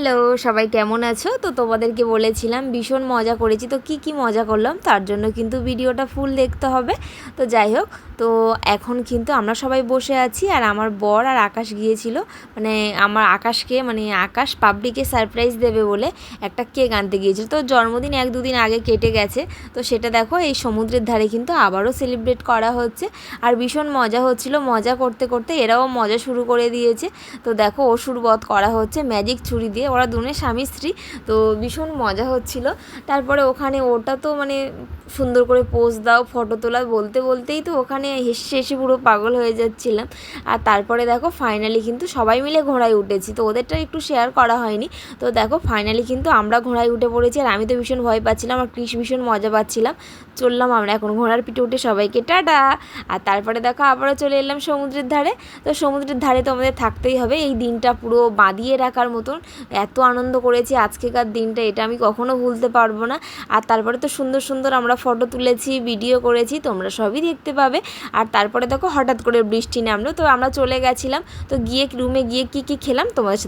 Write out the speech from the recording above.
Hello, সবাই কেমন আছো? তো তোমাদেরকে বলেছিলাম ভীষণ মজা করেছি। তো কি মজা করলাম তার জন্য কিন্তু ভিডিওটা ফুল দেখতে হবে। তো যাই হোক, তো এখন কিন্তু আমরা সবাই বসে আছি আর আমার বর আর আকাশ গিয়েছিল, মানে আমার আকাশকে আকাশ পাবলিকে সারপ্রাইজ দেবে বলে একটা কেক আনতে গিয়েছিল। তো জন্মদিন 1-2 দিন আগে কেটে গেছে, তো সেটা দেখো এই সমুদ্রের ধারে কিন্তু আবারও সেলিব্রেট করা হচ্ছে। আর ভীষণ মজা হচ্ছিল, মজা করতে করতে এরাও মজা শুরু করে দিয়েছে। তো দেখো অসুর বধ করা হচ্ছে ম্যাজিক ছুরি দিয়ে, ওরা দুজনে স্বামী স্ত্রী। তো ভীষণ মজা হচ্ছিল। তারপরে ওখানে ওটা তো সুন্দর করে পোজ দাও, ফটো তোলা বলতে বলতেই তো ওখানে হেসে হেসে পুরো পাগল হয়ে যাচ্ছিলাম। আর তারপরে দেখো ফাইনালি কিন্তু সবাই মিলে ঘোড়ায় উঠেছি, তো ওদেরটা একটু শেয়ার করা হয়নি। তো দেখো ফাইনালি কিন্তু আমরা ঘোড়ায় উঠে পড়েছি, আর আমি তো ভীষণ ভয় পাচ্ছিলাম আর কৃষ ভীষণ মজা পাচ্ছিলাম। চললাম আমরা এখন ঘোড়ার পিঠে উঠে সবাইকে টাটা। আর তারপরে দেখো আবারও চলে এলাম সমুদ্রের ধারে। তো সমুদ্রের ধারে তো আমাদের থাকতেই হবে, এই দিনটা পুরো বাঁধিয়ে রাখার মতন। এত আনন্দ করেছি আজকেকার দিনটা, এটা আমি কখনো ভুলতে পারবো না। আর তারপরে তো সুন্দর সুন্দর আমরা ফটো তুলেছি, ভিডিও করেছি, তোমরা সবই দেখতে পাবে। আর তারপরে দেখো হঠাৎ করে বৃষ্টি নামলো, তো আমরা চলে গেছিলাম। তো গিয়ে রুমে গিয়ে কী খেলাম তোমাদের সাথে